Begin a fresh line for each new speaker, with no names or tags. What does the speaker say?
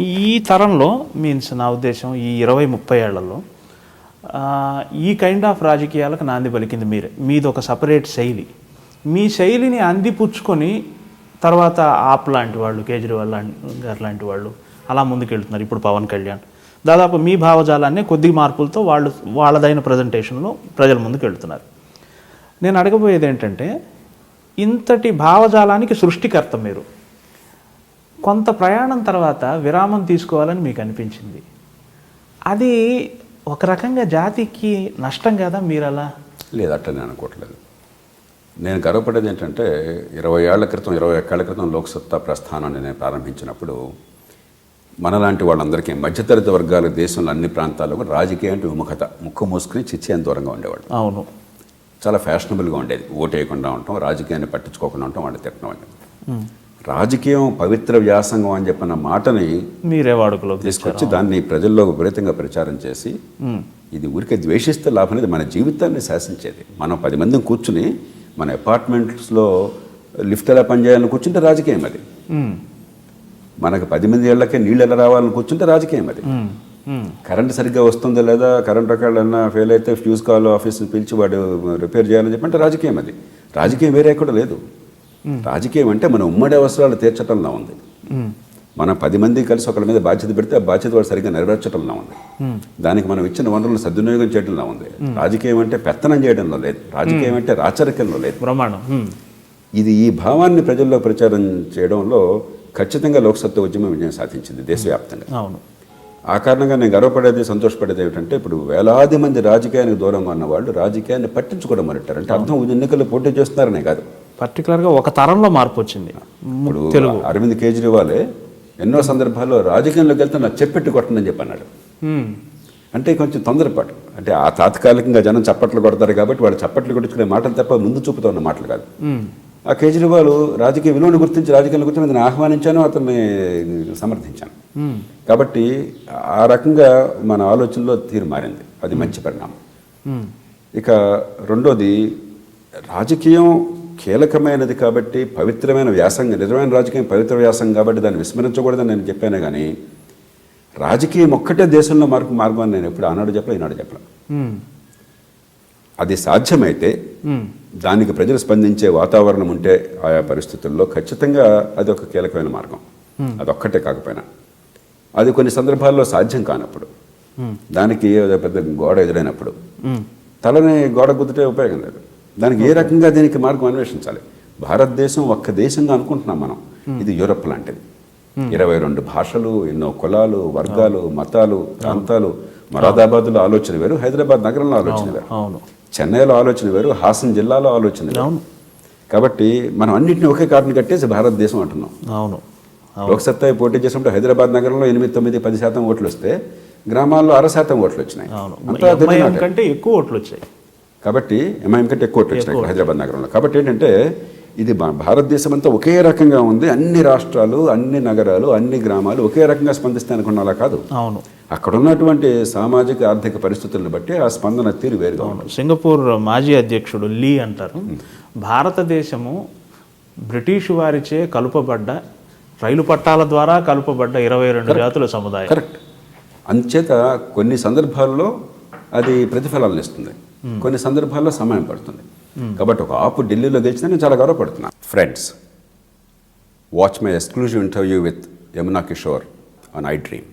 ఈ తరంలో మీన్స్ నా ఉద్దేశం ఈ 20-30 ఏళ్లలో ఈ కైండ్ ఆఫ్ రాజకీయాలకు నాంది పలికింది మీరే. మీది ఒక సపరేట్ శైలి. మీ శైలిని అందిపుచ్చుకొని తర్వాత ఆప్ లాంటి వాళ్ళు, కేజ్రీవాల్ గారు లాంటి వాళ్ళు అలా ముందుకెళ్తున్నారు. ఇప్పుడు పవన్ కళ్యాణ్ దాదాపు మీ భావజాలాన్ని కొద్ది మార్పులతో వాళ్ళదైన ప్రజెంటేషన్లో ప్రజల ముందుకు వెళ్తున్నారు. నేను అడగబోయేది ఏంటంటే, ఇంతటి భావజాలానికి సృష్టికర్త మీరు. కొంత ప్రయాణం తర్వాత విరామం తీసుకోవాలని మీకు అనిపించింది. అది ఒక రకంగా జాతికి నష్టం కదా? మీరు అలా
లేదు, అట్లా నేను అనుకోవట్లేదు. నేను గర్వపడేది ఏంటంటే 20 ఏళ్ల క్రితం 21 ఏళ్ల క్రితం లోక్సత్తా ప్రస్థానాన్ని నేను ప్రారంభించినప్పుడు మనలాంటి వాళ్ళందరికీ మధ్యతరగతి వర్గాల దేశంలో అన్ని ప్రాంతాల్లో రాజకీయ అంటే విముఖత, ముక్కు మూసుకుని చిచ్చి అని దూరంగా ఉండేవాళ్ళు.
అవును, చాలా
ఫ్యాషనబుల్గా ఉండేది. ఓటు వేయకుండా ఉంటాం, రాజకీయాన్ని పట్టించుకోకుండా ఉంటాం, వాళ్ళు తిట్టడం అంటే. రాజకీయం పవిత్ర వ్యాసంగం అని చెప్పిన మాటని
మీరే వాడుకలో
తీసుకొచ్చి దాన్ని ప్రజల్లో విపరీతంగా ప్రచారం చేసి ఇది ఊరికే ద్వేషిస్తే లాభం అనేది, మన జీవితాన్ని శాసించేది. మనం 10 మందిని కూర్చుని మన అపార్ట్మెంట్స్లో లిఫ్ట్ ఎలా పనిచేయాలని కూర్చుంటే రాజకీయం అది. మనకు 10 మంది ఏళ్ళకే నీళ్ళు ఎలా రావాలని కూర్చుంటే రాజకీయం అది. కరెంట్ సరిగ్గా వస్తుందో లేదా, కరెంట్ రకాలన్నా ఫెయిల్ అయితే ఫ్యూజ్ కాల్ ఆఫీస్ని పిలిచి వాడు రిపేర్ చేయాలని చెప్పంటే రాజకీయం అది. రాజకీయం వేరే కూడా లేదు. రాజకీయం అంటే మన ఉమ్మడి అవసరాలు తీర్చటంలో ఉంది. మనం 10 మంది కలిసి ఒకరి మీద బాధ్యత పెడితే ఆ బాధ్యత వాడు సరిగ్గా నెరవేర్చడంలో ఉంది. దానికి మనం ఇచ్చిన వనరులను సద్వినియోగం చేయడంలో ఉంది. రాజకీయం అంటే పెత్తనం చేయడంలో లేదు, రాజకీయం అంటే రాచరికంలో లేదు, ప్రమాణం. ఇది ఈ భావాన్ని ప్రజల్లో ప్రచారం చేయడంలో ఖచ్చితంగా లోక్సత్తా ఉద్యమం విజయం సాధించింది దేశవ్యాప్తంగా.
అవును.
ఆ కారణంగా నేను గర్వపడేది, సంతోషపడేది ఏమిటంటే, ఇప్పుడు వేలాది మంది రాజకీయానికి దూరంగా ఉన్న వాళ్ళు రాజకీయాన్ని పట్టించుకోవడం మొదలెట్టారు. అంటే అర్థం ఎన్నికల్లో పోటీ చేస్తున్నారనే కాదు,
పర్టికులర్గా ఒక తరంలో మార్పు వచ్చింది.
ఇప్పుడు అరవింద్ కేజ్రీవాలే ఎన్నో సందర్భాల్లో రాజకీయంలోకి వెళ్తే నాకు చెప్పెట్టు కొట్టనని చెప్పి అన్నాడు. అంటే కొంచెం తొందరపాటు. అంటే ఆ తాత్కాలికంగా జనం చప్పట్లు కొడతారు కాబట్టి వాళ్ళు చప్పట్లు కొట్టించుకునే మాటలు తప్ప ముందు చూపుతూ ఉన్న మాటలు కాదు. ఆ కేజ్రీవాల్ రాజకీయ విలువను గుర్తించి రాజకీయాలను గుర్తించి నేను ఆహ్వానించాను, అతన్ని సమర్థించాను. కాబట్టి ఆ రకంగా మన ఆలోచనలో తీరు మారింది. అది మంచి పరిణామం. ఇక రెండోది, రాజకీయం కీలకమైనది కాబట్టి పవిత్రమైన వ్యాసంగం, నిజమైన రాజకీయం పవిత్ర వ్యాసం కాబట్టి దాన్ని విస్మరించకూడదని నేను చెప్పానే కానీ రాజకీయం ఒక్కటే దేశంలో మార్గం అని నేను ఎప్పుడు ఆనాడు చెప్పలే, ఈనాడు చెప్పలే. అది సాధ్యమైతే దానికి ప్రజలు స్పందించే వాతావరణం ఉంటే ఆయా పరిస్థితుల్లో ఖచ్చితంగా అది ఒక కీలకమైన మార్గం. అదొక్కటే కాకపోయినా అది కొన్ని సందర్భాల్లో సాధ్యం కానప్పుడు, దానికి పెద్ద గోడ ఎదురైనప్పుడు తలని గోడ గుద్దితే ఉపయోగం లేదు. దానికి ఏ రకంగా దీనికి మార్గం అన్వేషించాలి. భారతదేశం ఒక్క దేశంగా అనుకుంటున్నాం మనం, ఇది యూరప్ లాంటిది. 22 భాషలు, ఎన్నో కులాలు, వర్గాలు, మతాలు, ప్రాంతాలు. మొరాదాబాద్లో ఆలోచన వేరు, హైదరాబాద్ నగరంలో ఆలోచన వేరు, చెన్నైలో ఆలోచన వేరు, హాసన్ జిల్లాలో ఆలోచన వేరు. కాబట్టి మనం అన్నింటినీ ఒకే కారణం కట్టేసి భారతదేశం అంటున్నాం.
అవును.
లోక్సత్తా పోటీ చేసినప్పుడు హైదరాబాద్ నగరంలో 8, 9, 10% ఓట్లు వస్తే గ్రామాల్లో 6% ఓట్లు వచ్చినాయి,
కంటే ఎక్కువ ఓట్లు వచ్చాయి.
కాబట్టి ఎంఐఎం కంటే ఎక్కువ ఓట్లు వచ్చినాయి హైదరాబాద్ నగరంలో. కాబట్టి ఏంటంటే ఇది భారతదేశం అంతా ఒకే రకంగా ఉంది. అన్ని రాష్ట్రాలు, అన్ని నగరాలు, అన్ని గ్రామాలు ఒకే రకంగా స్పందిస్తాయి అనుకున్నా కాదు.
అవును.
అక్కడ ఉన్నటువంటి సామాజిక ఆర్థిక పరిస్థితులను బట్టి ఆ స్పందన తీరు వేరుగా ఉంది.
సింగపూర్ మాజీ అధ్యక్షుడు లీ అంటారు, భారతదేశము బ్రిటిష్ వారిచే కలుపబడ్డ, రైలు పట్టాల ద్వారా కలుపబడ్డ 22 జాతుల సముదాయం.
కరెక్ట్. అందుచేత కొన్ని సందర్భాల్లో అది ప్రతిఫలాలను ఇస్తుంది, కొన్ని సందర్భాల్లో సమయం పడుతుంది. కాబట్టి ఒక ఆపు ఢిల్లీలో గెలిచినా నేను చాలా గౌరవపడుతున్నాను. Friends, watch my exclusive interview with Yamuna Kishore on iDream.